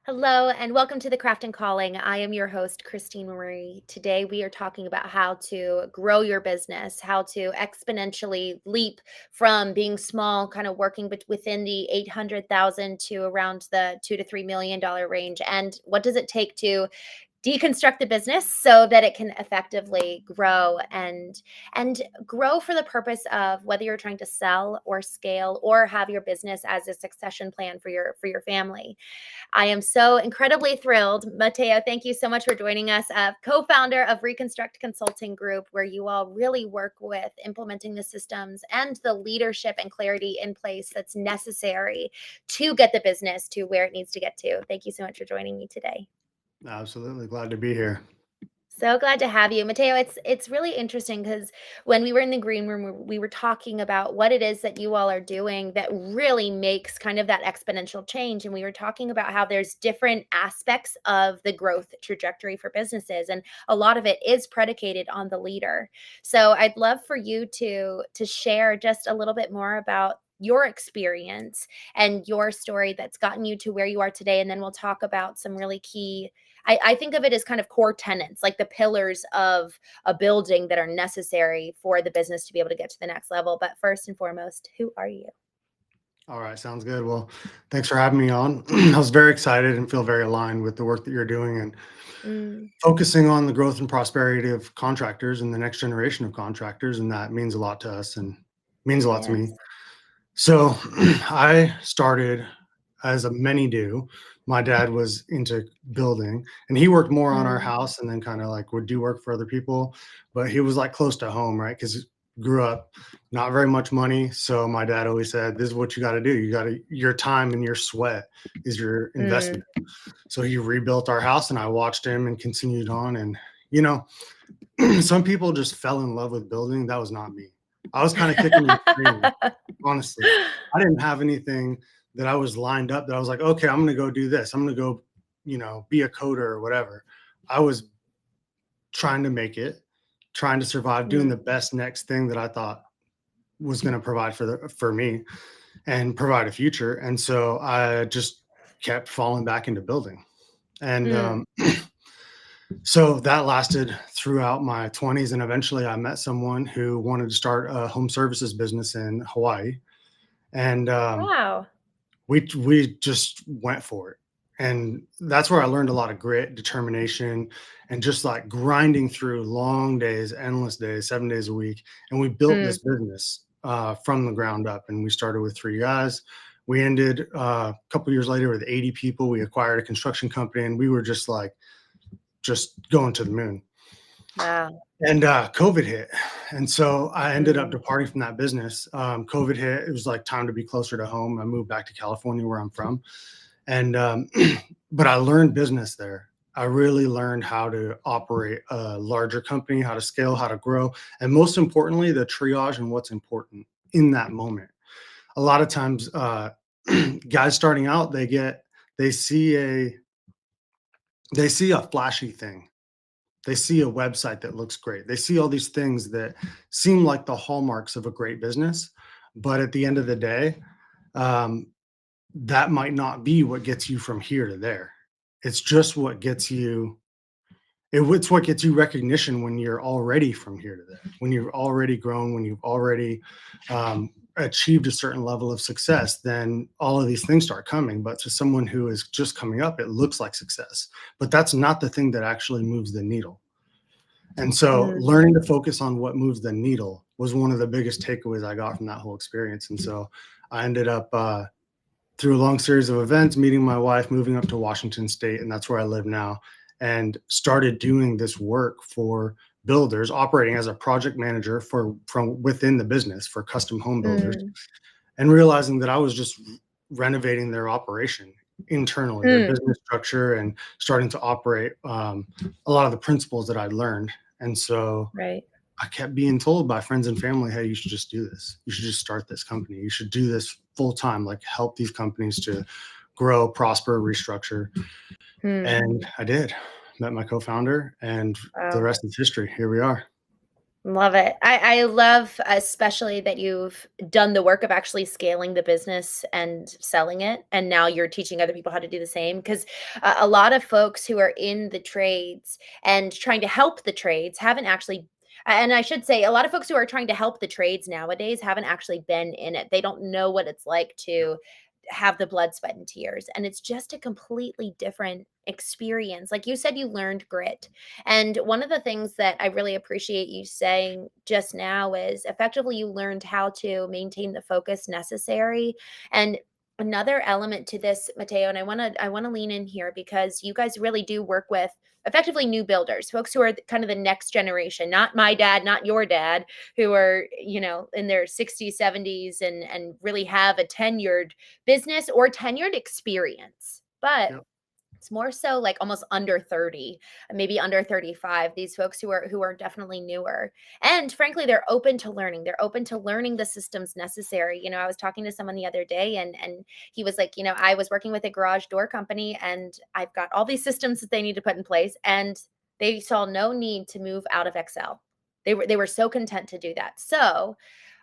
Hello and welcome to The Craft and Calling. I am your host, Christene Marie. Today we are talking about how to grow your business, how to exponentially leap from being small, kind of working within the 800,000 to around the $2 to $3 million range. And what does it take to deconstruct the business so that it can effectively grow and grow for the purpose of whether you're trying to sell or scale or have your business as a succession plan for your family. I am so incredibly thrilled. Matteo, thank you so much for joining us. Co-founder of Reconstruct Consulting Group, where you all really work with implementing the systems and the leadership and clarity in place that's necessary to get the business to where it needs to get to. Thank you so much for joining me today. Absolutely glad to be here. So glad to have you, Matteo. It's really interesting because when we were in the green room, we were talking about what it is that you all are doing that really makes kind of that exponential change. And we were talking about how there's different aspects of the growth trajectory for businesses, and a lot of it is predicated on the leader. So I'd love for you to share just a little bit more about your experience and your story that's gotten you to where you are today, and then we'll talk about some really key. I think of it as kind of core tenants, like the pillars of a building that are necessary for the business to be able to get to the next level. But first and foremost, who are you? All right, sounds good. Well, thanks for having me on. I was very excited and feel very aligned with the work that you're doing and Mm, focusing on the growth and prosperity of contractors and the next generation of contractors. And that means a lot to us and means a lot to me. yes. So I started, as a many do. My dad was into building and he worked more on our Mm, house and then kind of like would do work for other people, but he was like close to home, right? Because grew up not very much money. So my dad always said, this is what you got to do. You got to, your time and your sweat is your mm, investment. So he rebuilt our house and I watched him and continued on. And, you know, some people just fell in love with building. That was not me. I was kind of kicking and screaming, honestly. I didn't have anything that I was lined up that I was like, okay, I'm going to go do this. I'm going to go, be a coder or whatever. I was trying to make it, trying to survive, doing Mm, the best next thing that I thought was going to provide for me and provide a future. And so I just kept falling back into building. And mm, so that lasted throughout my 20s. And eventually I met someone who wanted to start a home services business in Hawaii. And wow. we just went for it. And that's where I learned a lot of grit, determination, and just like grinding through long days, endless days, 7 days a week. And we built Mm, this business from the ground up. And we started with 3 guys. We ended a couple years later with 80 people. We acquired a construction company, and we were just going to the moon. wow. And COVID hit. And so I ended up Mm, departing from that business. COVID hit. It was like time to be closer to home. I moved back to California, where I'm from. And, but I learned business there. I really learned how to operate a larger company, how to scale, how to grow, and most importantly, the triage and what's important in that moment. A lot of times, guys starting out, they see a, they see a flashy thing. They see a website that looks great. They see all these things that seem like the hallmarks of a great business. But at the end of the day, um, that might not be what gets you from here to there. It's just what gets you, it's what gets you recognition when you're already from here to there, when you've already grown, when you've already achieved a certain level of success, then all of these things start coming. But to someone who is just coming up, it looks like success. But that's not the thing that actually moves the needle. And so mm, learning to focus on what moves the needle was one of the biggest takeaways I got from that whole experience. And so I ended up, through a long series of events, meeting my wife, moving up to Washington State, and that's where I live now, and started doing this work for builders, operating as a project manager from within the business for custom home builders, mm, and realizing that I was just renovating their operation internally, their mm. business structure, and starting to operate a lot of the principles that I'd learned. And so Right. I kept being told by friends and family, hey, you should just do this. You should just start this company. You should do this full time, like help these companies to grow, prosper, restructure. Mm, And I did. Met my co founder, and the wow. rest is history. Here we are. Love it. I love especially that you've done the work of actually scaling the business and selling it. And now you're teaching other people how to do the same. Because a lot of folks who are in the trades and trying to help the trades haven't actually, and I should say, a lot of folks who are trying to help the trades nowadays haven't actually been in it. They don't know what it's like Yeah. to have the blood, sweat, and tears. And it's just a completely different experience. Like you said, you learned grit. And one of the things that I really appreciate you saying just now is effectively you learned how to maintain the focus necessary. And another element to this, Matteo, and I want to lean in here because you guys really do work with effectively new builders, folks who are kind of the next generation, not my dad, not your dad, who are, in their 60s, 70s and really have a tenured business or tenured experience. But Yep. it's more so like almost under 30, maybe under 35, these folks who are definitely newer. And frankly, they're open to learning. They're open to learning the systems necessary. I was talking to someone the other day and he was like, I was working with a garage door company and I've got all these systems that they need to put in place and they saw no need to move out of Excel. They were so content to do that. So,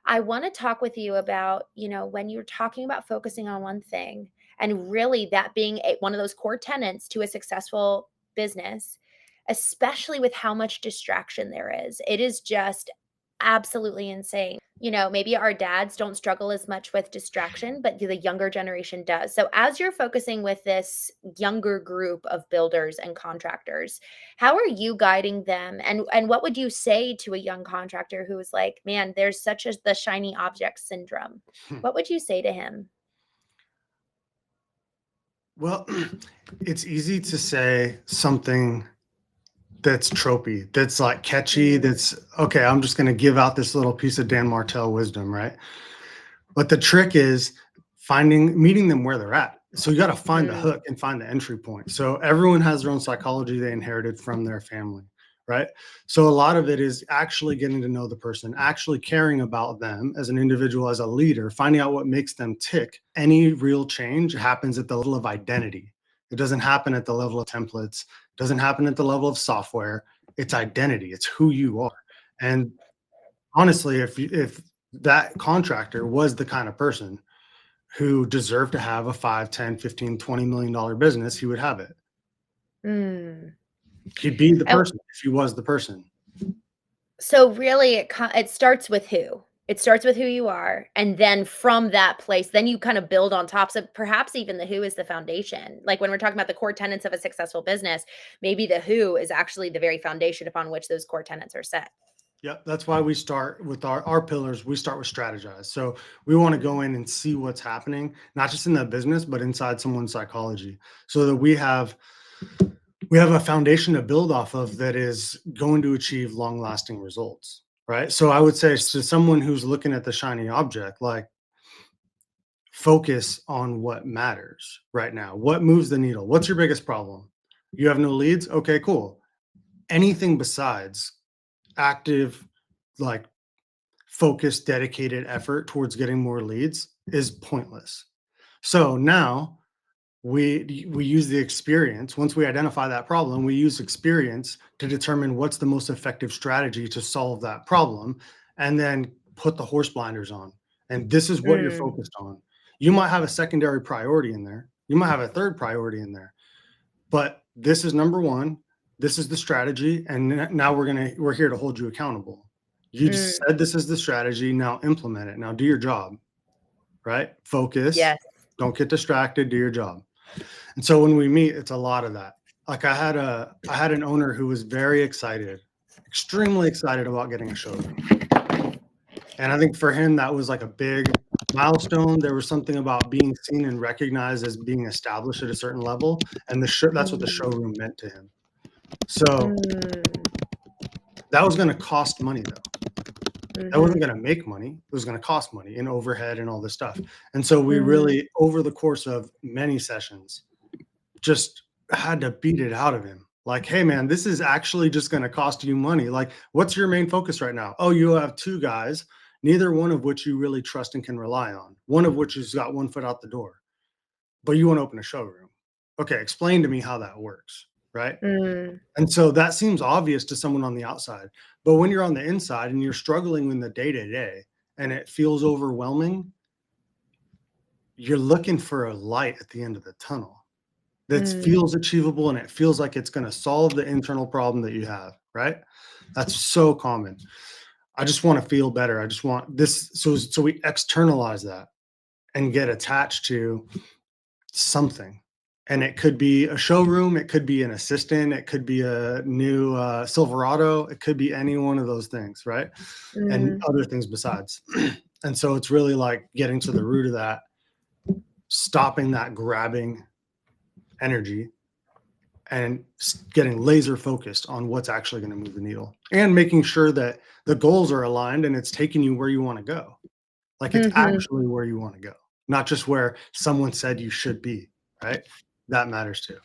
I want to talk with you about, when you're talking about focusing on one thing and really that being one of those core tenets to a successful business, especially with how much distraction there is. It is just absolutely insane. Maybe our dads don't struggle as much with distraction, but the younger generation does. So, as you're focusing with this younger group of builders and contractors, how are you guiding them? And what would you say to a young contractor who is like, man, there's such as the shiny object syndrome? What would you say to him? Well, it's easy to say something that's tropey, that's like catchy, Mm, that's okay. I'm just going to give out this little piece of Dan Martell wisdom, right? But the trick is meeting them where they're at. So you got to find the mm, hook and find the entry point. So everyone has their own psychology they inherited from their family, right? So a lot of it is actually getting to know the person, actually caring about them as an individual, as a leader, finding out what makes them tick. Any real change happens at the level of identity. It doesn't happen at the level of templates. It doesn't happen at the level of software. It's identity. It's who you are. And honestly, if that contractor was the kind of person who deserved to have a 5, 10, 15, $20 million business, he would have it. mm. He'd be the And person if he was the person. so really it starts with who. It starts with who you are, and then from that place, then you kind of build on top. So perhaps even the who is the foundation. Like when we're talking about the core tenets of a successful business, maybe the who is actually the very foundation upon which those core tenets are set. Yeah, that's why we start with our pillars. We start with strategize. So we want to go Mm, in and see what's happening, not just in that business, but inside someone's psychology, so that we have a foundation to build off of that is going to achieve long lasting results. Right. So I would say to someone who's looking at the shiny object, like, focus on what matters right now. What moves the needle? What's your biggest problem? You have no leads? Okay, cool. Anything besides active, like, focused, dedicated effort towards getting more leads is pointless. So now we use the experience. Once we identify that problem, we use experience to determine what's the most effective strategy to solve that problem, and then put the horse blinders on. And this is what you're mm, focused on. You might have a secondary priority in there. You might have a third priority in there, but this is number one. This is the strategy, and now we're here to hold you accountable. You just mm. said this is the strategy. Now implement it. Now do your job. Right? Focus. Yes. Don't get distracted. Do your job. And so when we meet, it's a lot of that. Like I had an owner who was very excited, extremely excited about getting a showroom. And I think for him that was like a big milestone. There was something about being seen and recognized as being established at a certain level, and that's what the Mm, showroom meant to him. So mm, that was going to cost money though. That mhm, wasn't going to make money. It was going to cost money in overhead and all this stuff. And so we mm, really, over the course of many sessions, just had to beat it out of him. Like, hey man, this is actually just going to cost you money. Like, what's your main focus right now? Oh, you have two guys, neither one of which you really trust and can rely on. One of which has got one foot out the door, but you want to open a showroom. Okay, explain to me how that works, right? mm, And so that seems obvious to someone on the outside, But when you're on the inside and you're struggling in the day to day and it feels overwhelming, you're looking for a light at the end of the tunnel that Mm, feels achievable and it feels like it's going to solve the internal problem that you have, right? That's so common. I just want to feel better. I just want this. So we externalize that and get attached to something. And it could be a showroom, it could be an assistant, it could be a new Silverado, it could be any one of those things, right? And mm. other things besides. And so it's really like getting to the root of that, stopping that grabbing energy and getting laser focused on what's actually going to move the needle and making sure that the goals are aligned and it's taking you where you want to go. Like it's Mhm. actually where you want to go, not just where someone said you should be, right? That matters too.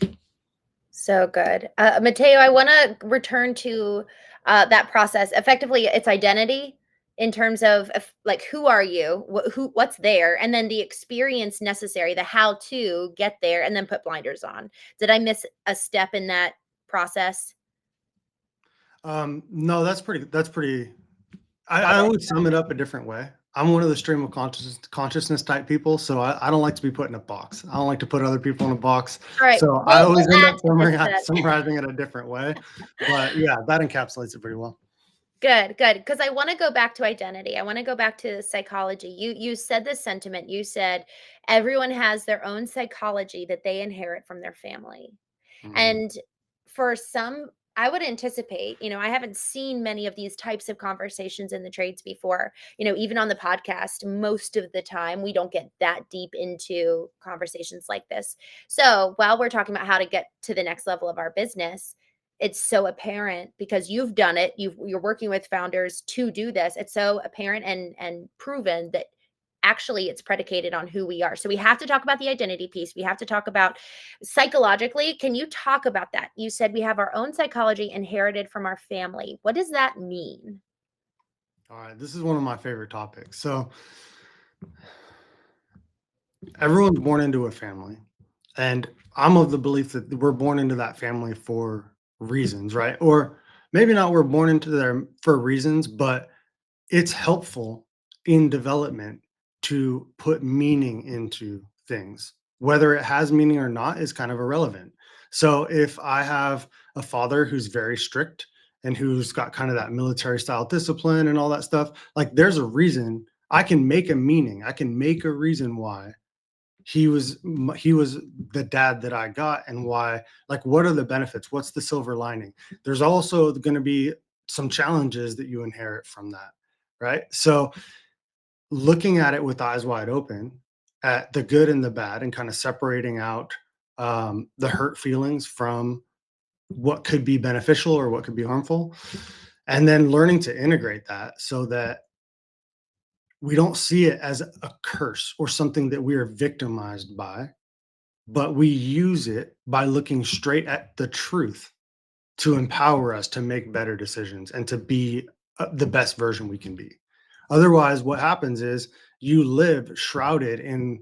So good. Matteo, I want to return to that process. Effectively, it's identity in terms of like who are you, what's there, and then the experience necessary, the how to get there, and then put blinders on. Did I miss a step in that process? No, that's pretty, Got I it. would sum it up a different way. I'm one of the stream of consciousness type people. So I don't like to be put in a box. I don't like to put other people in a box. All right, So I we'll always end add up to this then. summarizing it a different way. But yeah, that encapsulates it pretty well. Good, good. Because I want to go back to identity. I want to go back to psychology. You said this sentiment. You said everyone has their own psychology that they inherit from their family. Mhm. And for some, I would anticipate, I haven't seen many of these types of conversations in the trades before. Even on the podcast, most of the time we don't get that deep into conversations like this. So while we're talking about how to get to the next level of our business, it's so apparent because you've done it. You're working with founders to do this. It's so apparent and proven that actually it's predicated on who we are. So we have to talk about the identity piece. We have to talk about psychologically. Can you talk about that? You said we have our own psychology inherited from our family. What does that mean? All right. This is one of my favorite topics. So everyone's born into a family. And I'm of the belief that we're born into that family for reasons, right? Or maybe not we're born into there for reasons, but it's helpful in development to put meaning into things. Whether it has meaning or not is kind of irrelevant. So if I have a father who's very strict and who's got kind of that military style discipline and all that stuff, like there's a reason I can make a meaning. I can make a reason why he was the dad that I got and why, like what are the benefits, what's the silver lining. There's also going to be some challenges that you inherit from that, right? So looking at it with eyes wide open at the good and the bad and kind of separating out the hurt feelings from what could be beneficial or what could be harmful, and then learning to integrate that so that we don't see it as a curse or something that we are victimized by, but we use it by looking straight at the truth to empower us to make better decisions and to be the best version we can be. Otherwise, what happens is you live shrouded in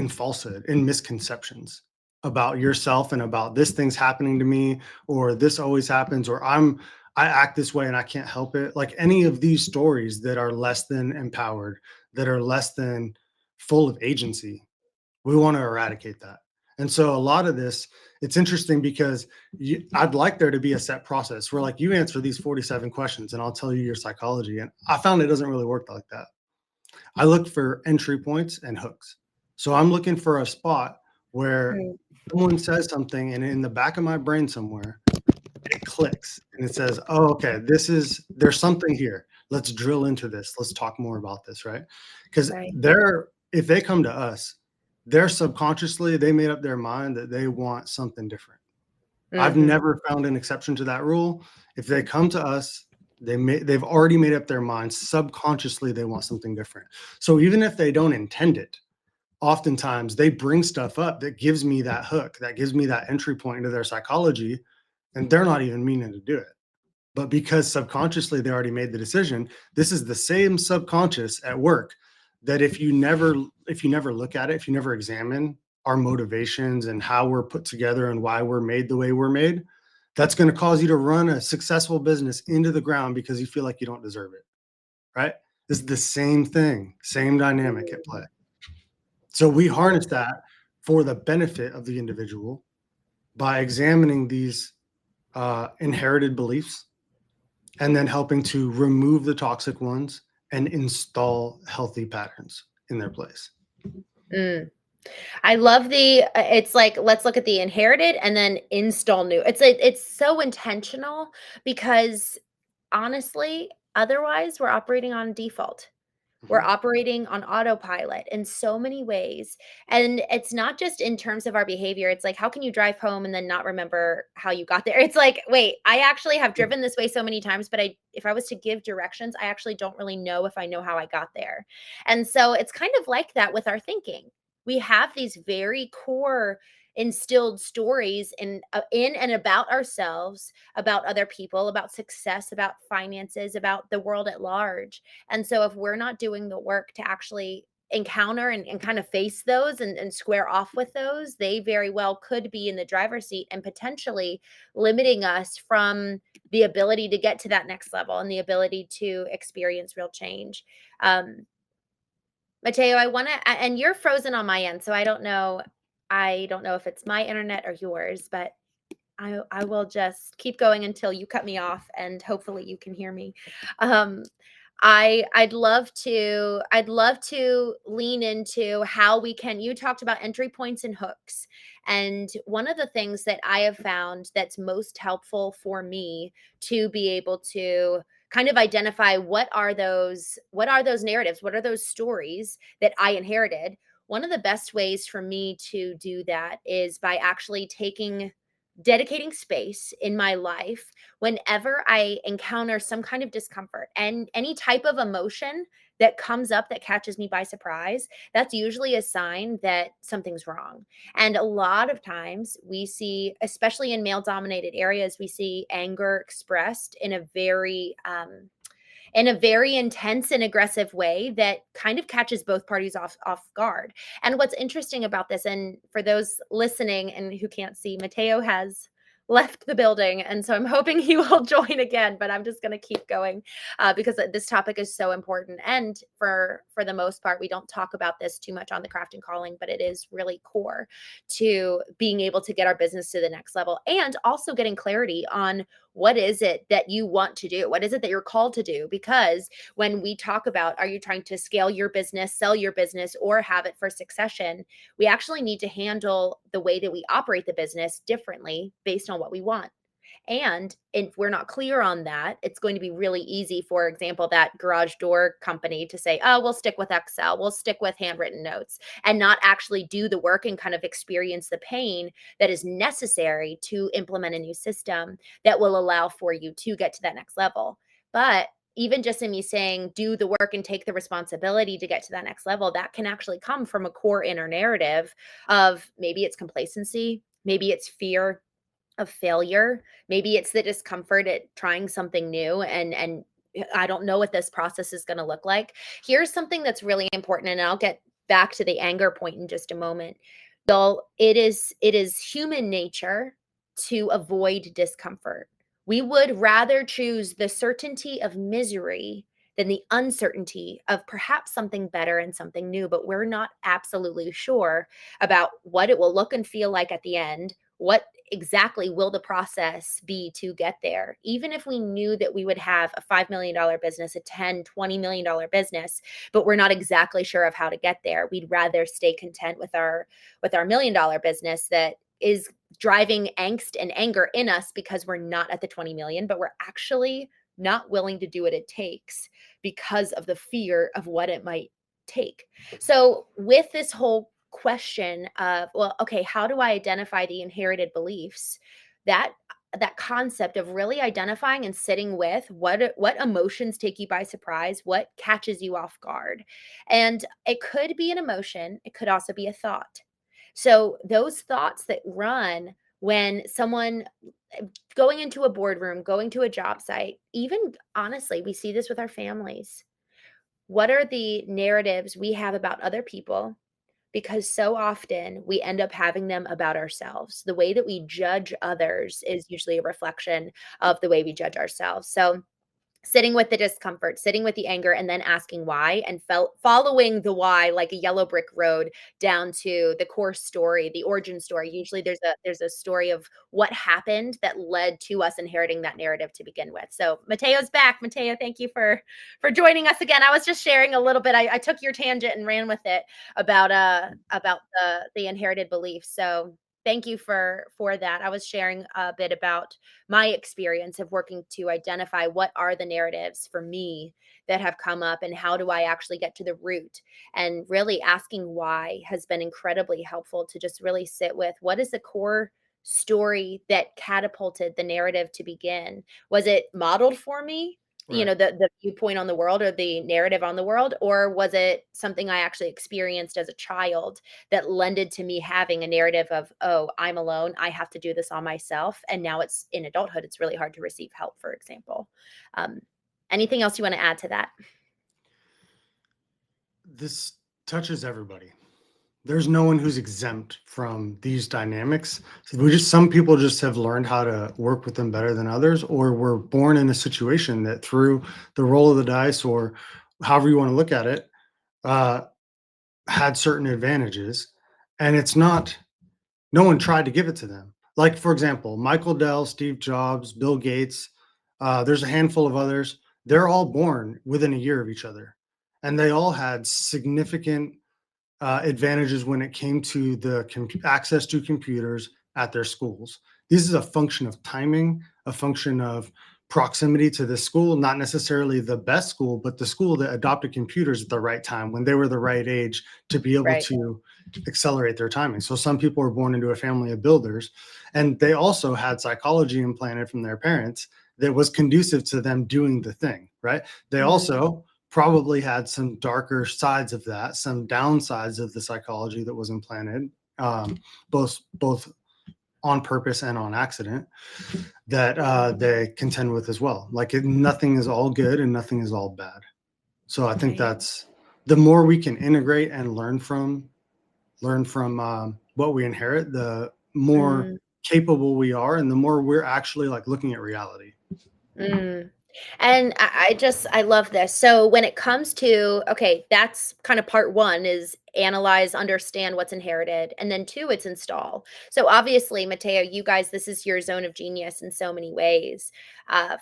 falsehood, in misconceptions about yourself and about this thing's happening to me, or this always happens, or I act this way and I can't help it. Like any of these stories that are less than empowered, that are less than full of agency, we want to eradicate that. And so a lot of this, it's interesting because I'd like there to be a set process where like you answer these 47 questions and I'll tell you your psychology. And I found it doesn't really work like that. I look for entry points and hooks. So I'm looking for a spot where Mm, someone says something and in the back of my brain somewhere, it clicks and it says, oh, okay, there's something here. Let's drill into this. Let's talk more about this, right? Because right. if they come to us, they're subconsciously, they made up their mind that they want something different. I've Hmm. never found an exception to that rule. If they come to us, they've already made up their minds. Subconsciously, they want something different. So even if they don't intend it, oftentimes they bring stuff up that gives me that hook, that gives me that entry point into their psychology, and they're not even meaning to do it. But because subconsciously they already made the decision, this is the same subconscious at work that if you never look at it, if you never examine our motivations and how we're put together and why we're made the way we're made, That's going to cause you to run a successful business into the ground because you feel like you don't deserve it, right? This is the same thing, same dynamic at play. So we harness that for the benefit of the individual by examining these inherited beliefs and then helping to remove the toxic ones and install healthy patterns in their place. Mm. I love it's like, let's look at the inherited and then install new. It's so intentional because honestly, otherwise we're operating on default. We're Mhm. operating on autopilot in so many ways. And it's not just in terms of our behavior. It's like, how can you drive home and then not remember how you got there? It's like, wait, I actually have driven this way so many times, but if I was to give directions, I actually don't really know if I know how I got there. And so it's kind of like that with our thinking. We have these very core instilled stories in and about ourselves, about other people, about success, about finances, about the world at large. And so if we're not doing the work to actually encounter and kind of face those and square off with those, they very well could be in the driver's seat and potentially limiting us from the ability to get to that next level and the ability to experience real change. Um, Mateo, I want to, and you're frozen on my end, so I don't know. I don't know if it's my internet or yours, but I will just keep going until you cut me off, and hopefully you can hear me. Um, I'd love to lean into how we can. You talked about entry points and hooks, and one of the things that I have found that's most helpful for me to be able to kind of identify what are those narratives, what are those stories that I inherited. One of the best ways for me to do that is by actually dedicating space in my life whenever I encounter some kind of discomfort and any type of emotion that comes up that catches me by surprise. That's usually a sign that something's wrong. And a lot of times we see, especially in male dominated areas, we see anger expressed in a very intense and aggressive way that kind of catches both parties off guard. And what's interesting about this, and for those listening and who can't see, Mateo has left the building, and so I'm hoping he will join again. But I'm just going to keep going because this topic is so important. And for the most part, we don't talk about this too much on the Craft and Calling, but it is really core to being able to get our business to the next level, and also getting clarity on what is it that you want to do? What is it that you're called to do? Because when we talk about, are you trying to scale your business, sell your business, or have it for succession? We actually need to handle the way that we operate the business differently based on what we want. And if we're not clear on that, it's going to be really easy, for example, that garage door company to say, oh, we'll stick with Excel, we'll stick with handwritten notes, and not actually do the work and kind of experience the pain that is necessary to implement a new system that will allow for you to get to that next level. But even just in me saying, do the work and take the responsibility to get to that next level, that can actually come from a core inner narrative of maybe it's complacency, maybe it's fear of failure. Maybe it's the discomfort at trying something new and I don't know what this process is going to look like. Here's something that's really important, and I'll get back to the anger point in just a moment. Y'all, it is human nature to avoid discomfort. We would rather choose the certainty of misery than the uncertainty of perhaps something better and something new, but we're not absolutely sure about what it will look and feel like at the end. What exactly will the process be to get there? Even if we knew that we would have a $5 million business, a 10, $20 million business, but we're not exactly sure of how to get there, we'd rather stay content with our $1 million business that is driving angst and anger in us because we're not at the 20 million, but we're actually not willing to do what it takes because of the fear of what it might take. So with this whole question of, well, okay, how do I identify the inherited beliefs? That that concept of really identifying and sitting with what emotions take you by surprise, what catches you off guard. And it could be an emotion, it could also be a thought. So those thoughts that run when someone going into a boardroom, going to a job site, even honestly, we see this with our families. What are the narratives we have about other people? because so often we end up having them about ourselves. The way that we judge others is usually a reflection of the way we judge ourselves. So sitting with the discomfort, sitting with the anger, and then asking why, and following the why like a yellow brick road down to the core story, the origin story. Usually there's a story of what happened that led to us inheriting that narrative to begin with. So Matteo's back. Matteo, thank you for joining us again. I was just sharing a little bit. I took your tangent and ran with it about the inherited beliefs. So thank you for that. I was sharing a bit about my experience of working to identify what are the narratives for me that have come up and how do I actually get to the root, and really asking why has been incredibly helpful to just really sit with what is the core story that catapulted the narrative to begin. Was it modeled for me, Right. the viewpoint on the world or the narrative on the world, or was it something I actually experienced as a child that lended to me having a narrative of, oh, I'm alone, I have to do this on myself, and now it's in adulthood, it's really hard to receive help, for example. um, Anything else you want to add to that? This touches everybody. There's no one who's exempt from these dynamics. So some people just have learned how to work with them better than others, or were born in a situation that through the roll of the dice, or however you want to look at it, uh, had certain advantages. And it's not, no one tried to give it to them. Like, for example, Michael Dell, Steve Jobs, Bill Gates, there's a handful of others. They're all born within a year of each other. And they all had significant advantages when it came to the access to computers at their schools. This is a function of timing, a function of proximity to the school, not necessarily the best school, but the school that adopted computers at the right time when they were the right age to be able Right. to accelerate their timing. So some people were born into a family of builders, and they also had psychology implanted from their parents that was conducive to them doing the thing, right? They Mhm. also probably had some darker sides of that, some downsides of the psychology that was implanted, both on purpose and on accident, that they contend with as well. Like nothing is all good and nothing is all bad. So I think Right. that's the more we can integrate and learn from what we inherit, the more Mm. capable we are, and the more we're actually like looking at reality. Mm. And I love this. So when it comes to, okay, that's kind of part one is analyze, understand what's inherited. And then two, it's install. So obviously, Matteo, you guys, this is your zone of genius in so many ways.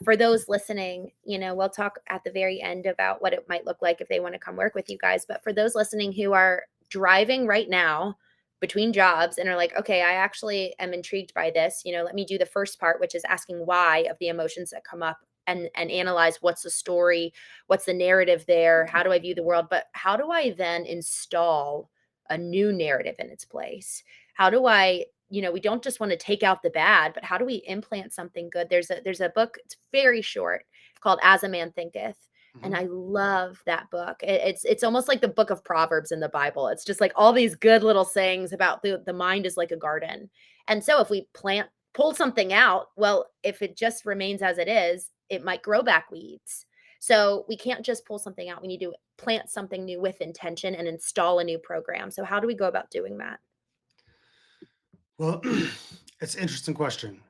For those listening, we'll talk at the very end about what it might look like if they want to come work with you guys. But for those listening who are driving right now between jobs and are like, okay, I actually am intrigued by this, let me do the first part, which is asking why of the emotions that come up, and analyze what's the story, what's the narrative there, how do I view the world, but how do I then install a new narrative in its place? How do I, we don't just want to take out the bad, but how do we implant something good? There's a book, it's very short, called As a Man Thinketh. And Mhm. I love that book. It's almost like the book of Proverbs in the Bible. It's just like all these good little sayings about the mind is like a garden. And so if we pull something out, well, if it just remains as it is, it might grow back weeds. So we can't just pull something out. We need to plant something new with intention and install a new program. So how do we go about doing that? Well, it's an interesting question.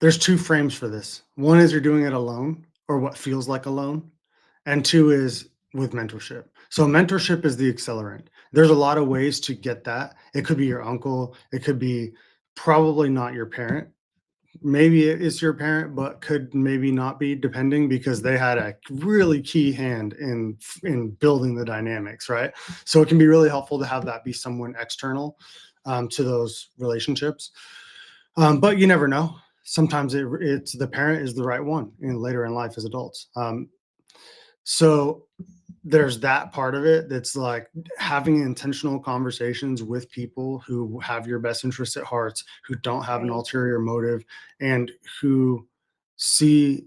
There's two frames for this. One is you're doing it alone, or what feels like alone, and two is with mentorship. So mentorship is the accelerant. There's a lot of ways to get that. It could be your uncle, it could be probably not your parent. Maybe it is your parent, but could maybe not be, depending, because they had a really key hand in building the dynamics, right? So it can be really helpful to have that be someone external to those relationships. But you never know. Sometimes it's the parent is the right one later in life as adults. So there's that part of it that's like having intentional conversations with people who have your best interests at heart, who don't have an Right. ulterior motive, and who see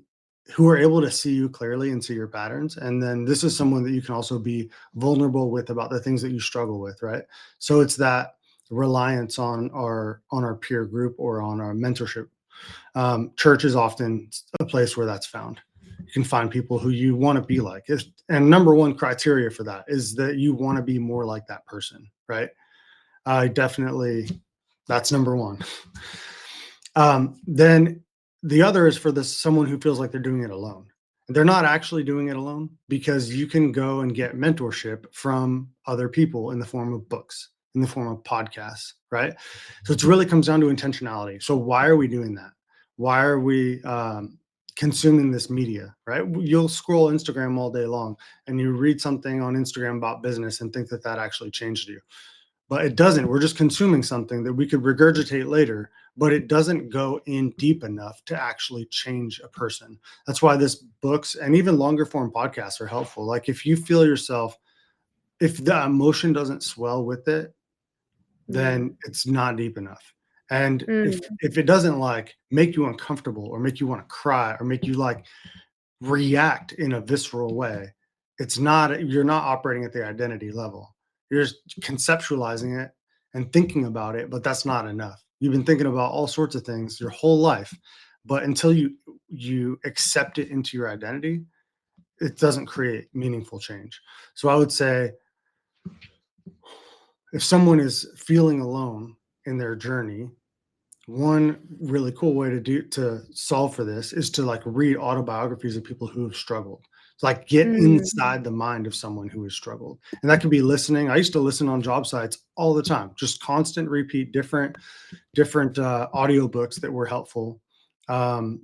who are able to see you clearly and see your patterns. And then this is someone that you can also be vulnerable with about the things that you struggle with, right? So it's that reliance on our peer group or on our mentorship. Church is often a place where that's found. You can find people who you want to be like. And number one criteria for that is that you want to be more like that person, right? That's number one. Then the other is for someone who feels like they're doing it alone. They're not actually doing it alone, because you can go and get mentorship from other people in the form of books, in the form of podcasts, right? So it really comes down to intentionality. So why are we doing that? Why are we consuming this media, right? You'll scroll Instagram all day long and you read something on Instagram about business and think that actually changed you. But it doesn't. We're just consuming something that we could regurgitate later, but it doesn't go in deep enough to actually change a person. That's why this books and even longer form podcasts are helpful. Like if you feel yourself, if the emotion doesn't swell with it, then it's not deep enough. And if it doesn't like make you uncomfortable or make you want to cry or make you like react in a visceral way, you're not operating at the identity level. You're just conceptualizing it and thinking about it, but that's not enough. You've been thinking about all sorts of things your whole life, but until you accept it into your identity, it doesn't create meaningful change. So I would say if someone is feeling alone in their journey, one really cool way to solve for this is to like read autobiographies of people who have struggled. It's like get inside the mind of someone who has struggled. And that could be listening. I used to listen on job sites all the time, just constant repeat, different audiobooks that were helpful on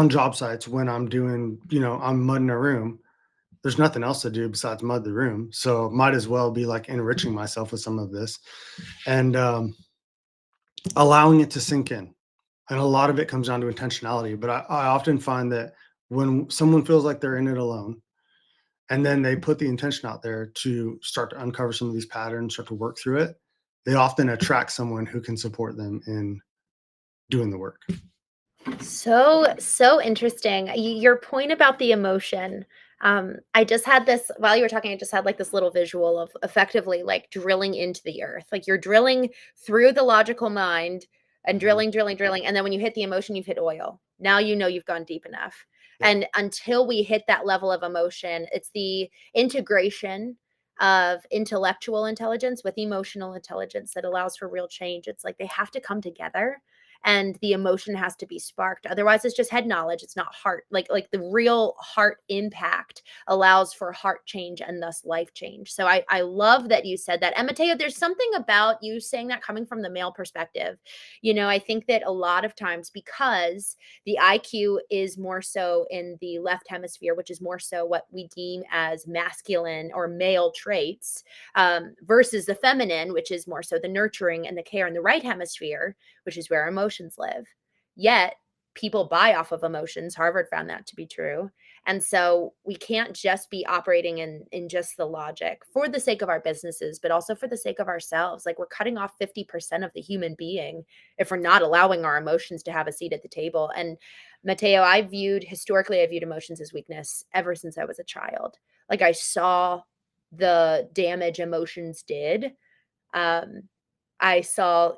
job sites when I'm doing, I'm mudding a room. There's nothing else to do besides mud the room. So might as well be like enriching myself with some of this and allowing it to sink in. And a lot of it comes down to intentionality. But I often find that when someone feels like they're in it alone, and then they put the intention out there to start to uncover some of these patterns, start to work through it, they often attract someone who can support them in doing the work. So interesting. Your point about the emotion. I just had this while you were talking. I just had like this little visual of effectively like drilling into the earth. Like you're drilling through the logical mind and drilling, and then when you hit the emotion, you've hit oil. Now you know you've gone deep enough. Yeah. And until we hit that level of emotion, it's the integration of intellectual intelligence with emotional intelligence that allows for real change. It's like they have to come together and the emotion has to be sparked. Otherwise it's just head knowledge. It's not heart. Like the real heart impact allows for heart change and thus life change. So I love that you said that. And Matteo, there's something about you saying that coming from the male perspective. I think that a lot of times because the IQ is more so in the left hemisphere, which is more so what we deem as masculine or male traits, versus the feminine, which is more so the nurturing and the care in the right hemisphere, which is where emotions live. Yet people buy off of emotions. Harvard found that to be true. And so we can't just be operating in just the logic for the sake of our businesses, but also for the sake of ourselves. Like we're cutting off 50% of the human being if we're not allowing our emotions to have a seat at the table. And Matteo, historically, I viewed emotions as weakness ever since I was a child. Like I saw the damage emotions did. I saw,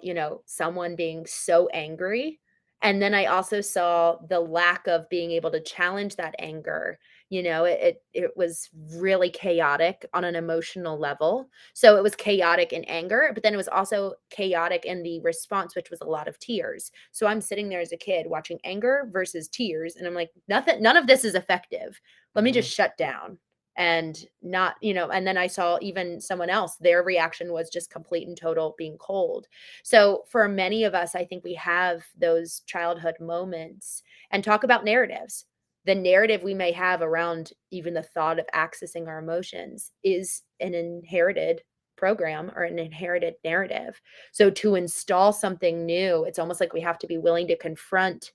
someone being so angry. And then I also saw the lack of being able to challenge that anger. It was really chaotic on an emotional level. So it was chaotic in anger, but then it was also chaotic in the response, which was a lot of tears. So I'm sitting there as a kid watching anger versus tears. And I'm like, none of this is effective. Let me just shut down and not, and then I saw even someone else, their reaction was just complete and total being cold. So for many of us, I think we have those childhood moments and talk about narratives. The narrative we may have around even the thought of accessing our emotions is an inherited program or an inherited narrative. So to install something new, it's almost like we have to be willing to confront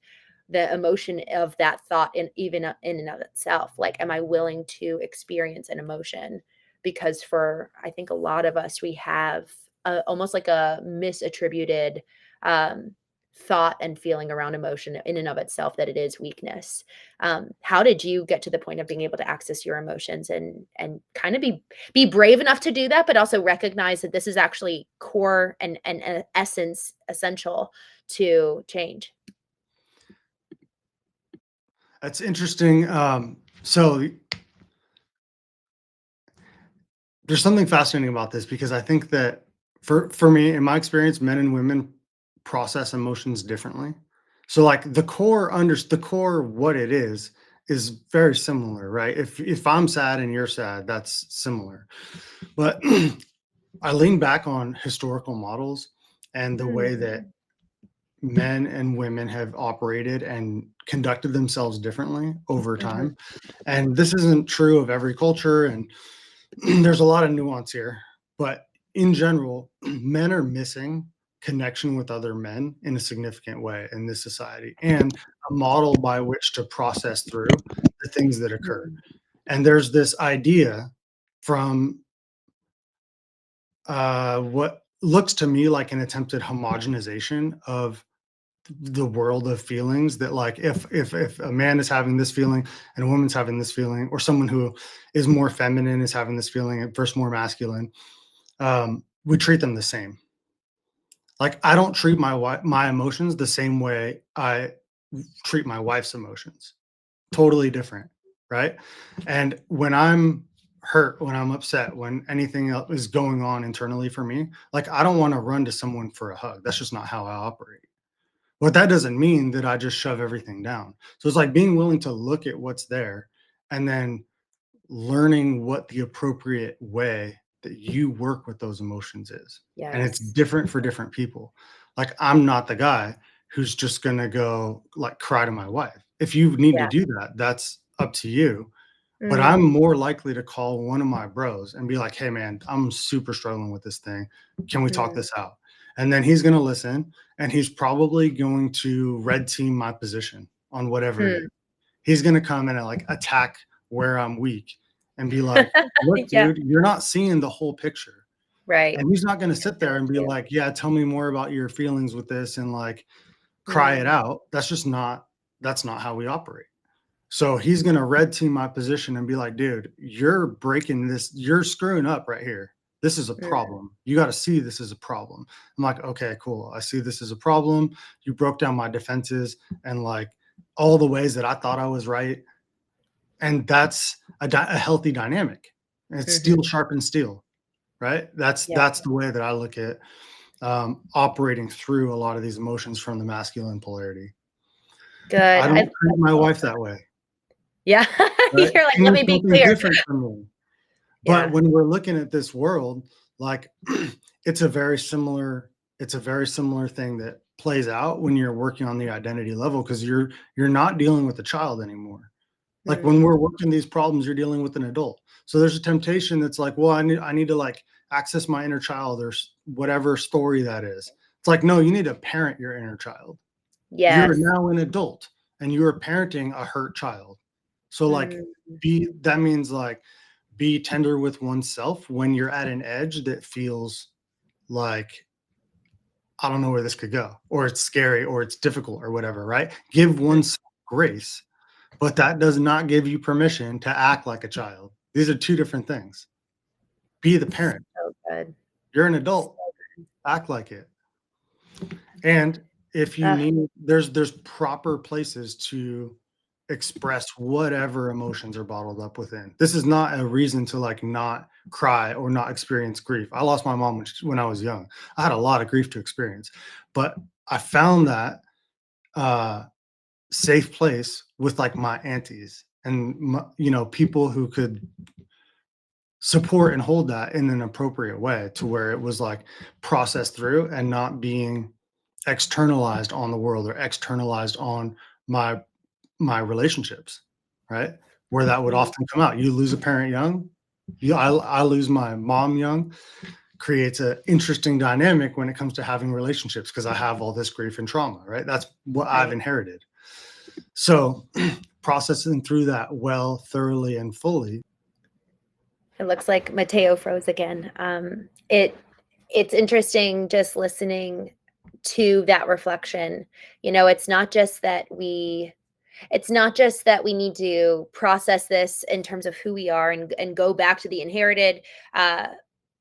the emotion of that thought in and of itself. Like, am I willing to experience an emotion? Because for, I think a lot of us, we have almost like a misattributed thought and feeling around emotion in and of itself, that it is weakness. How did you get to the point of being able to access your emotions and kind of be brave enough to do that, but also recognize that this is actually core and essence essential to change? That's interesting. So there's something fascinating about this because I think that for me, in my experience, men and women process emotions differently. So like the core what it is very similar, right? If I'm sad and you're sad, that's similar. But I lean back on historical models and the way Mm, that men and women have operated and conducted themselves differently over mhm, time. And this isn't true of every culture, and there's a lot of nuance here. But in general, men are missing connection with other men in a significant way in this society, and a model by which to process through the things that occur. mm. And there's this idea from what looks to me like an attempted homogenization of the world of feelings, that like if a man is having this feeling and a woman's having this feeling, or someone who is more feminine is having this feeling versus more masculine, we treat them the same. Like I don't treat my emotions the same way I treat my wife's emotions. Totally different, right? And when I'm hurt, when I'm upset, when anything else is going on internally for me, like I don't want to run to someone for a hug. That's just not how I operate. But that doesn't mean that I just shove everything down. So it's like being willing to look at what's there and then learning what the appropriate way that you work with those emotions is. And it's Yes. different for different people. Like I'm not the guy who's just going to go like cry to my wife. If you need to Yeah. do that, that's up to you. But I'm Mm, more likely to call one of my bros and be like, "Hey man, I'm super struggling with this thing. Can we talk mm, this out?" And then he's going to listen, and he's probably going to red team my position on whatever it is. hmm. He's going to come in and like attack where I'm weak and be like, "Look, Yeah. dude, you're not seeing the whole picture." Right. And he's not going to I sit feel there it and be too. like, "Yeah, tell me more about your feelings with this," and like cry it Mm, out. That's not how we operate. So he's going to red team my position and be like, "Dude, you're breaking this. You're screwing up right here. This is a mm, problem. You got to see this is a problem." I'm like, "Okay, cool. I see this is a problem. You broke down my defenses and like all the ways that I thought I was right." And that's a healthy dynamic. And it's steel mhm. sharpens steel, right? Yeah. That's the way that I look at operating through a lot of these emotions from the masculine polarity. Good. I I don't treat my love wife that. that way, Yeah. right? You're like, She "Let needs me be something clear." different from me. But Yeah. when we're looking at this world, like it's a very similar it's a very similar thing that plays out when you're working on the identity level, because you're not dealing with a child anymore. Like when Mm, we're working these problems, you're dealing with an adult. So there's a temptation that's like, well, I need to like access my inner child, or whatever story that is. It's like, no, you need to parent your inner child. You're yes. now an adult and you're parenting a hurt child. So like Mm, that means like be tender with oneself when you're at an edge that feels like I don't know where this could go, or it's scary, or it's difficult, or whatever, right? Give mm. oneself grace, but that does not give you permission to act like a child. These are two different things. Be the parent. So good. You're an So adult. Act like it. And if you ugh, need, there's proper places to express whatever emotions are bottled up within. This is not a reason to like not cry or not experience grief. I lost my mom when I was young. I had a lot of grief to experience, but I found that uh, safe place with like my aunties and people who could support and hold that in an appropriate way, to where it was like processed through and not being externalized on the world or externalized on my relationships, right? Where that would mm, often come out. You lose a parent young, I lose my mom young, creates an interesting dynamic when it comes to having relationships, because I have all this grief and trauma, right? That's what I've right. inherited. So processing through that well, thoroughly, and fully. It looks like Matteo froze again. It's interesting just listening to that reflection. It's not just that we need to process this in terms of who we are and go back to the inherited uh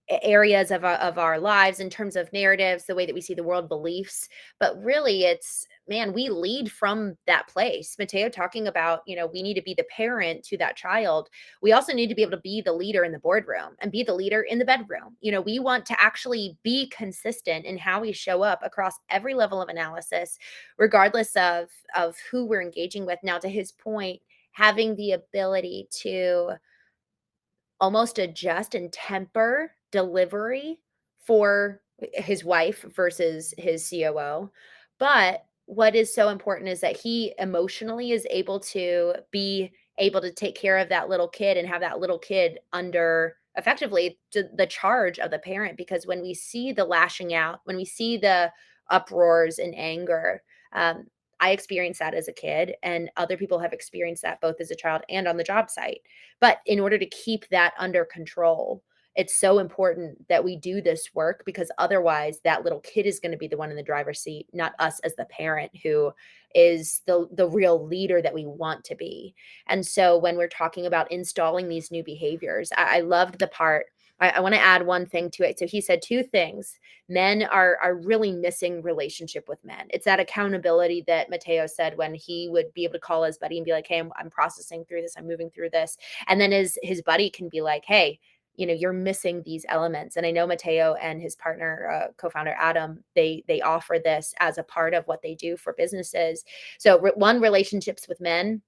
areas of our lives in terms of narratives, the way that we see the world, beliefs. But really, it's, man, we lead from that place. Matteo talking about, we need to be the parent to that child. We also need to be able to be the leader in the boardroom and be the leader in the bedroom. We want to actually be consistent in how we show up across every level of analysis, regardless of who we're engaging with. Now, to his point, having the ability to almost adjust and temper delivery for his wife versus his COO. But what is so important is that he emotionally is able to be able to take care of that little kid and have that little kid under effectively the charge of the parent. Because when we see the lashing out, when we see the uproars and anger, um, I experienced that as a kid, and other people have experienced that both as a child and on the job site. But in order to keep that under control, it's so important that we do this work, because otherwise that little kid is going to be the one in the driver's seat, not us as the parent who is the real leader that we want to be. And so when we're talking about installing these new behaviors, I loved the part. I want to add one thing to it. So he said two things. Men are really missing relationship with men. It's that accountability that Matteo said, when he would be able to call his buddy and be like, hey, I'm processing through this, I'm moving through this. And then his buddy can be like, hey, you're missing these elements. And I know Matteo and his partner, co-founder Adam, they offer this as a part of what they do for businesses. So one, relationships with men,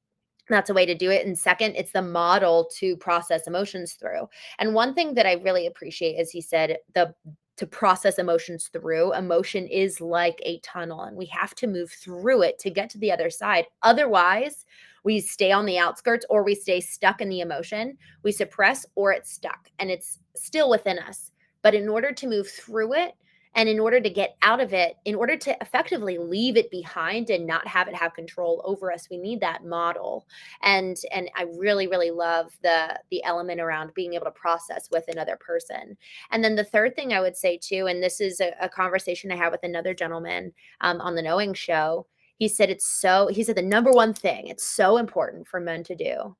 that's a way to do it. And second, it's the model to process emotions through. And one thing that I really appreciate is he said to process emotions through. Emotion is like a tunnel, and we have to move through it to get to the other side. Otherwise, we stay on the outskirts, or we stay stuck in the emotion. We suppress, or it's stuck and it's still within us. But in order to move through it, and in order to get out of it, in order to effectively leave it behind and not have it have control over us, we need that model. And I really, really love the element around being able to process with another person. And then the third thing I would say too, and this is a conversation I had with another gentleman on the Knowing Show. He said he said the number one thing it's so important for men to do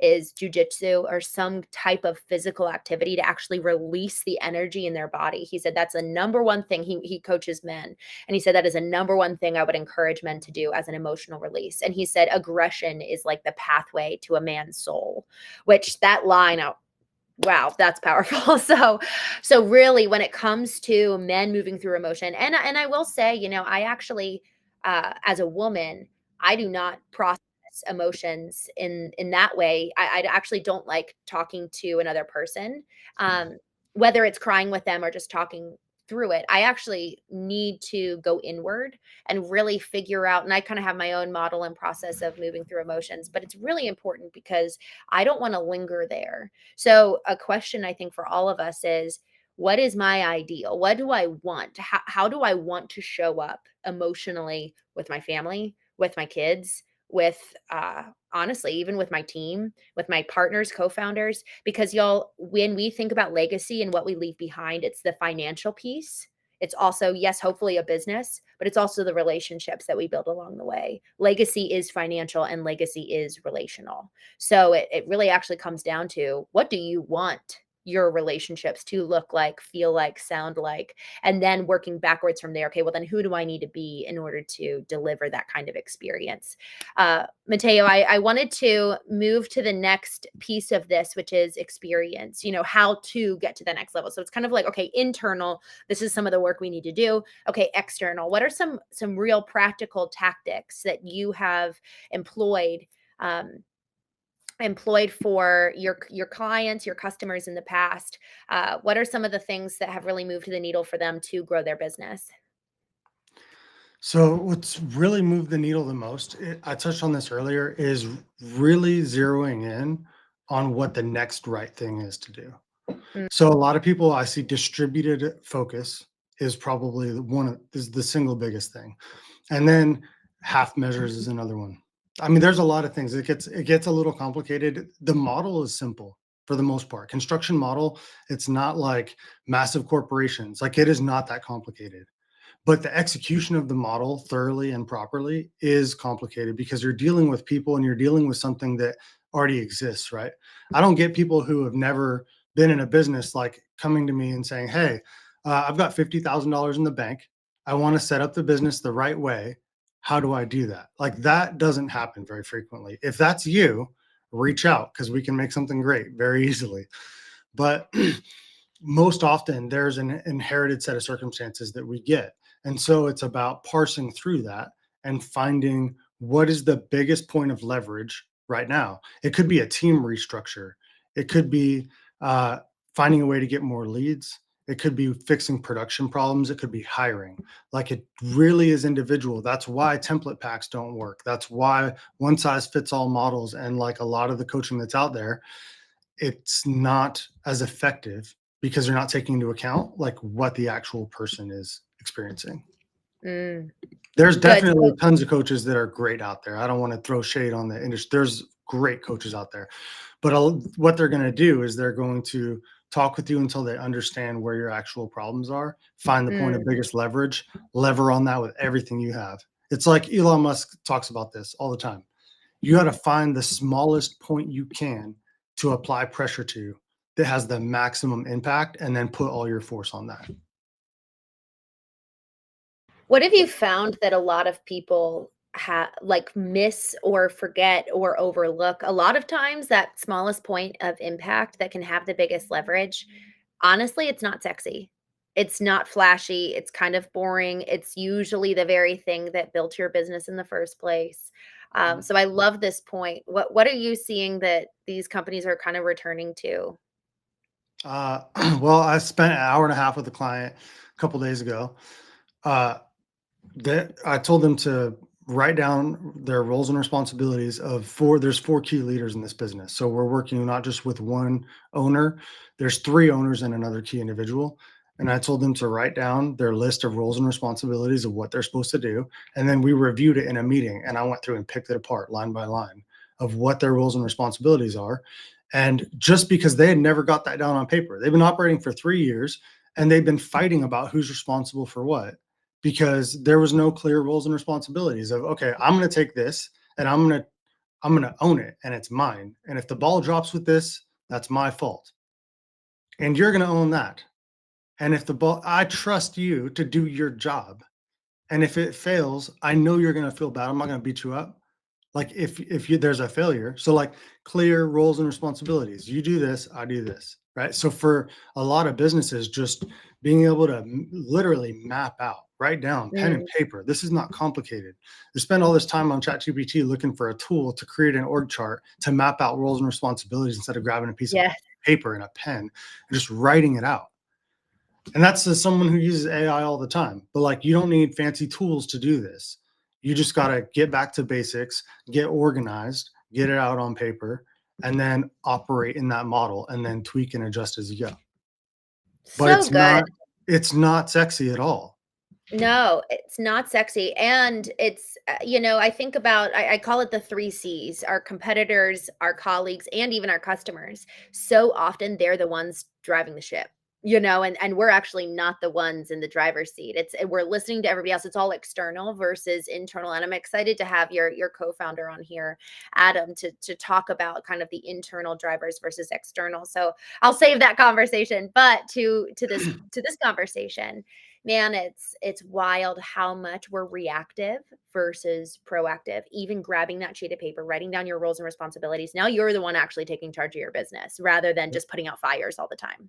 is jujitsu or some type of physical activity to actually release the energy in their body. He said that's the number one thing. He coaches men. And he said that is a number one thing I would encourage men to do as an emotional release. And he said aggression is like the pathway to a man's soul, which that line out. Wow, that's powerful. So really, when it comes to men moving through emotion, and I will say, I actually, as a woman, I do not process emotions in that way. I actually don't like talking to another person, um, whether it's crying with them or just talking through it. I actually need to go inward and really figure out. And I kind of have my own model and process of moving through emotions, but it's really important because I don't want to linger there. So a question I think for all of us is, what is my ideal? What do I want? How do I want to show up emotionally with my family, with my kids, with honestly, even with my team, with my partners, co-founders? Because y'all, when we think about legacy and what we leave behind, it's the financial piece. It's also, yes, hopefully a business, but it's also the relationships that we build along the way. Legacy is financial and legacy is relational. So it really actually comes down to, what do you want your relationships to look like, feel like, sound like? And then working backwards from there. Okay, well, then who do I need to be in order to deliver that kind of experience? Matteo, I wanted to move to the next piece of this, which is experience, how to get to the next level. So it's kind of like, okay, internal, this is some of the work we need to do. Okay, external, what are some real practical tactics that you have employed for your clients, your customers in the past? What are some of the things that have really moved the needle for them to grow their business? So what's really moved the needle the most, I touched on this earlier, is really zeroing in on what the next right thing is to do. Mm, So a lot of people I see, distributed focus is probably is the single biggest thing. And then half measures is another one. I mean, there's a lot of things. It gets a little complicated. The model is simple for the most part. Construction model, it's not like massive corporations. Like, it is not that complicated. But the execution of the model thoroughly and properly is complicated, because you're dealing with people and you're dealing with something that already exists, right? I don't get people who have never been in a business like coming to me and saying, hey, I've got $50,000 in the bank. I want to set up the business the right way. How do I do that? Like that doesn't happen very frequently. If that's you, reach out because we can make something great very easily. But most often there's an inherited set of circumstances that we get. And so it's about parsing through that and finding what is the biggest point of leverage right now. It could be a team restructure. It could be uh, finding a way to get more leads. It could be fixing production problems. It could be hiring. Like it really is individual. That's why template packs don't work. That's why one size fits all models. And like a lot of the coaching that's out there, it's not as effective because they're not taking into account like what the actual person is experiencing. Mm, There's good. definitely So, tons of coaches that are great out there. I don't want to throw shade on the industry. There's great coaches out there, but what they're going to do is they're going to talk with you until they understand where your actual problems are, find the point of mm, biggest leverage, lever on that with everything you have. It's like Elon Musk talks about this all the time. You got to find the smallest point you can to apply pressure to that has the maximum impact and then put all your force on that. what have you found that a lot of people like miss or forget or overlook? A lot of times, that smallest point of impact that can have the biggest leverage, honestly, it's not sexy. It's not flashy. It's kind of boring. It's usually the very thing that built your business in the first place. So I love this point. What are you seeing that these companies are kind of returning to? Uh, well, I spent an hour and a half with a client a couple days ago. Uh, that I told them to write down their roles and responsibilities of four. There's four key leaders in this business. So we're working not just with one owner, there's three owners and another key individual. And I told them to write down their list of roles and responsibilities of what they're supposed to do. And then we reviewed it in a meeting and I went through and picked it apart line by line of what their roles and responsibilities are. And just because they had never got that down on paper, they've been operating for 3 years and they've been fighting about who's responsible for what because there was no clear roles and responsibilities of, okay, I'm going to take this and I'm going to own it and it's mine. And if the ball drops with this, that's my fault. And you're going to own that. And if the ball, I trust you to do your job. And if it fails, I know you're going to feel bad. I'm not going to beat you up. Like if you there's a failure, so like clear roles and responsibilities. You do this, I do this, right? So for a lot of businesses, just being able to literally map out, write down, pen and Mm, paper. This is not complicated. They spend all this time on ChatGPT looking for a tool to create an org chart to map out roles and responsibilities instead of grabbing a piece of yes. paper and a pen and just writing it out. And that's as someone who uses AI all the time. But like, you don't need fancy tools to do this. You just got to get back to basics, get organized, get it out on paper, and then operate in that model and then tweak and adjust as you go. But So good. it's not sexy at all. No, it's not sexy. And it's, I think about, I call it the three C's: our competitors, our colleagues, and even our customers. So often they're the ones driving the ship. And we're actually not the ones in the driver's seat. We're listening to everybody else. It's all external versus internal. And I'm excited to have your co-founder on here, Adam, to talk about kind of the internal drivers versus external. So I'll save that conversation. But to this conversation, man, it's wild how much we're reactive versus proactive. Even grabbing that sheet of paper, writing down your roles and responsibilities. Now you're the one actually taking charge of your business rather than just putting out fires all the time.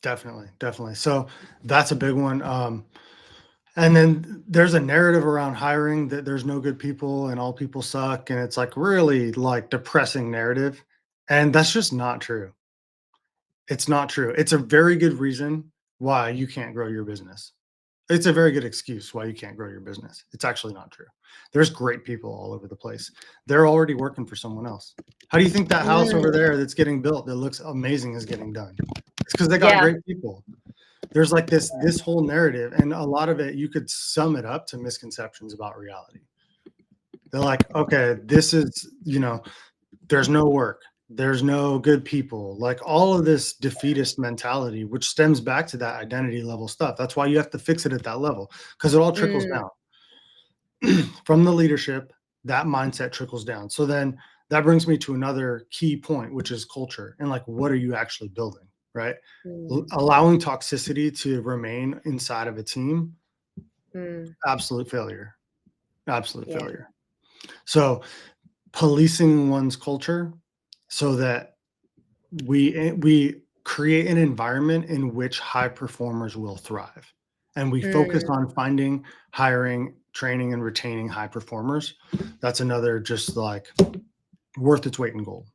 Definitely, definitely. So that's a big one. And then there's a narrative around hiring that there's no good people and all people suck. And it's like really like depressing narrative. And that's just not true. It's not true. It's a very good reason why you can't grow your business. It's a very good excuse why you can't grow your business. It's actually not true. There's great people all over the place. They're already working for someone else. How do you think that house over Mm, there that's getting built that looks amazing is getting done? It's because they got yeah. great people. There's like this whole narrative, and a lot of it you could sum it up to misconceptions about reality. They're like, okay, this is, there's no work, there's no good people, like all of this defeatist mentality, which stems back to that identity level stuff. That's why you have to fix it at that level because it all trickles Mm, down from the leadership. That mindset trickles down. So then that brings me to another key point, which is culture and like, what are you actually building, right? Mm, Allowing toxicity to remain inside of a team, mm, absolute failure, absolute yeah. failure. So policing one's culture so that we create an environment in which high performers will thrive, and we focus Mm. on finding, hiring, training, and retaining high performers. That's another just like worth its weight in gold.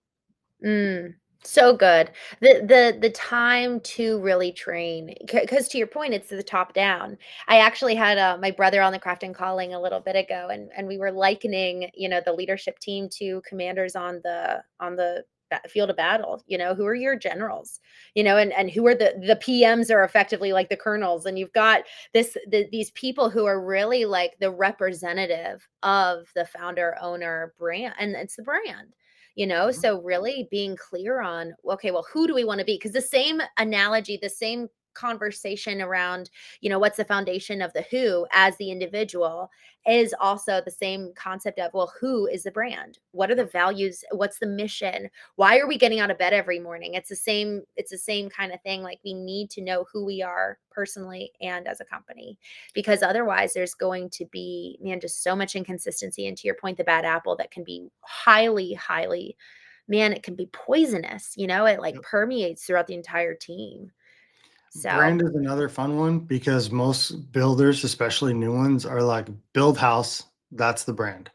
Mm, so good. The time to really train, because to your point, it's the top down. I actually had my brother on the Craft and Calling a little bit ago, and we were likening, the leadership team to commanders on the field of battle. Who are your generals? And who are the PMs are effectively like the colonels, and you've got these people who are really like the representative of the founder owner brand, and it's the brand. Mhm. So really being clear on, okay, well, who do we want to be? Because the same analogy, the same conversation around, what's the foundation of the who as the individual is also the same concept of, well, who is the brand? What are the Yep. values? What's the mission? Why are we getting out of bed every morning? It's the same kind of thing. Like we need to know who we are personally and as a company, because otherwise there's going to be, man, just so much inconsistency. And to your point, the bad apple that can be highly, highly, man, it can be poisonous. It like Yep. permeates throughout the entire team. So Brand is another fun one because most builders, especially new ones, are like build house. That's the brand.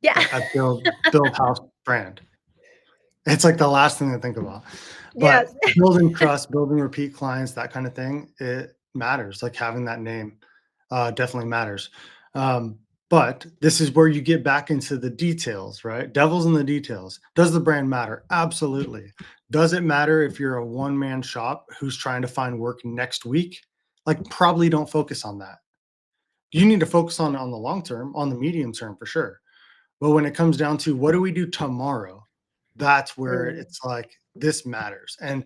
yeah. I build house brand. It's like the last thing to think about. Yes. But building trust, building repeat clients, that kind of thing, it matters. Like having that name definitely matters. But this is where you get back into the details, right? Devil's in the details. Does the brand matter? Absolutely. Does it matter if you're a one-man shop who's trying to find work next week? Like, probably don't focus on that. You need to focus on the long term, on the medium term for sure. But when it comes down to what do we do tomorrow, that's where Mm, it's like this matters. And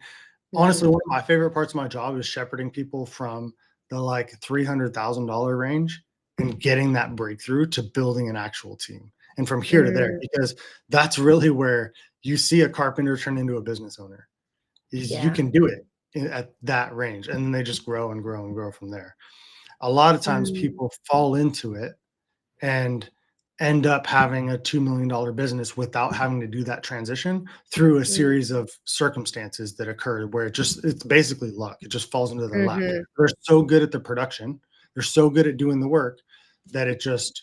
honestly, mm, one of my favorite parts of my job is shepherding people from the like $300,000 range and getting that breakthrough to building an actual team. And from here to there, mm, because that's really where you see a carpenter turn into a business owner. Is you yeah. can do it at that range, and then they just grow and grow and grow from there. A lot of times Mm, people fall into it and end up having a $2 million business without having to do that transition through a mm, series of circumstances that occur where it's basically luck. It just falls into their lap. mhm, They're so good at the production, they're so good at doing the work that it just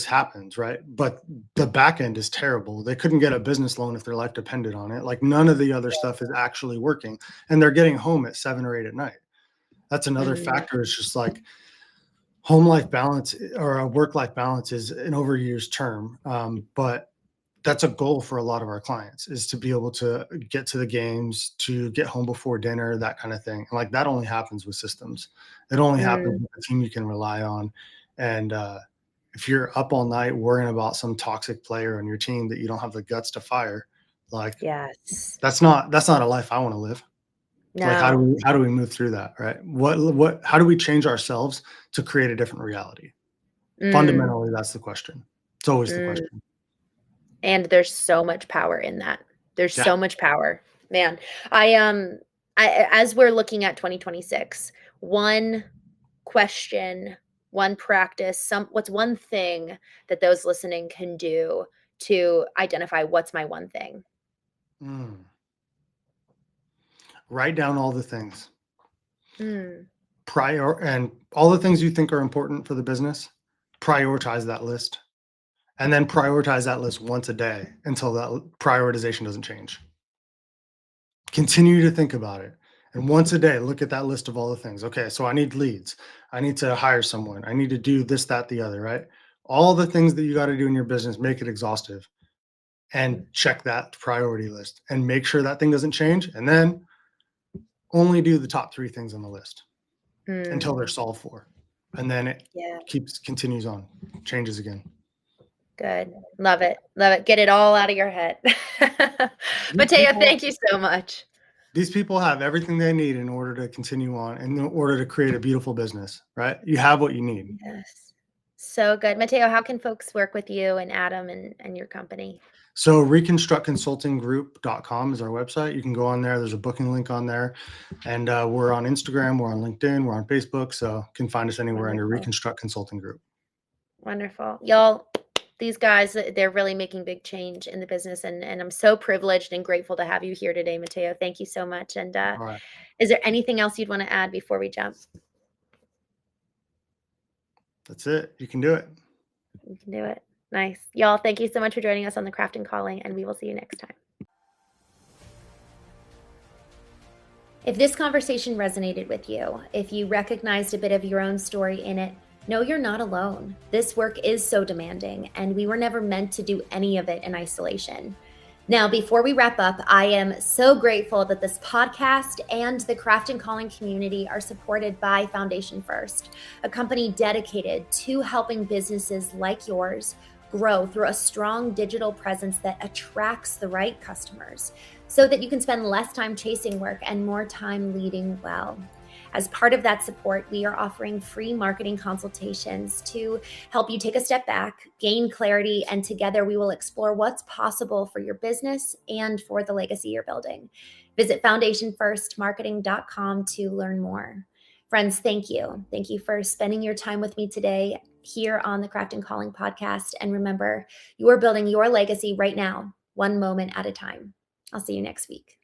happens, right? But the back end is terrible. They couldn't get a business loan if their life depended on it. Like none of the other stuff is actually working, and they're getting home at 7 or 8 at night. That's another mhm, factor. It's just like home life balance or a work life balance is an overused term, but that's a goal for a lot of our clients is to be able to get to the games, to get home before dinner, that kind of thing. And like that only happens with systems. It only happens mm, with a team you can rely on. And if you're up all night worrying about some toxic player on your team that you don't have the guts to fire, like yes. that's not a life I want to live. Like No. how do we move through that, right? What how do we change ourselves to create a different reality? Mm, Fundamentally, that's the question. It's always the mm. question. And there's so much power in that. There's Yeah. so much power. Man, as we're looking at 2026, one question, one practice, what's one thing that those listening can do to identify what's my one thing? Mm. Write down all the things. Mm, And all the things you think are important for the business, prioritize that list. And then prioritize that list once a day until that prioritization doesn't change. Continue to think about it. And once a day, look at that list of all the things. Okay, so I need leads. I need to hire someone. I need to do this, that, the other, right? All the things that you got to do in your business, make it exhaustive and mm, check that priority list and make sure that thing doesn't change. And then only do the top 3 things on the list until mm. they're solved for. And then it Yeah, continues on, changes again. good. Love it. Love it. Get it all out of your head. These Mateo, people thank you so much. these people have everything they need in order to continue on, in order to create a beautiful business, right? You have what you need. Yes. So good. Mateo, how can folks work with you and Adam and your company? So reconstructconsultinggroup.com is our website. You can go on there. There's a booking link on there. And we're on Instagram, we're on LinkedIn, we're on Facebook. So you can find us anywhere under Wonderful. Reconstruct Consulting Group. Wonderful. Y'all, these guys, they're really making big change in the business. And I'm so privileged and grateful to have you here today, Matteo. Thank you so much. And All right. is there anything else you'd want to add before we jump? That's it. You can do it. You can do it. Nice. Y'all, thank you so much for joining us on The Craft and Calling, and we will see you next time. If this conversation resonated with you, if you recognized a bit of your own story in it, know you're not alone. This work is so demanding, and we were never meant to do any of it in isolation. Now, before we wrap up, I am so grateful that this podcast and the Craft and Calling community are supported by Foundation First, a company dedicated to helping businesses like yours grow through a strong digital presence that attracts the right customers so that you can spend less time chasing work and more time leading well. As part of that support, we are offering free marketing consultations to help you take a step back, gain clarity, and together we will explore what's possible for your business and for the legacy you're building. Visit foundationfirstmarketing.com to learn more. Friends, thank you. Thank you for spending your time with me today here on the Craft and Calling podcast. And remember, you are building your legacy right now, one moment at a time. I'll see you next week.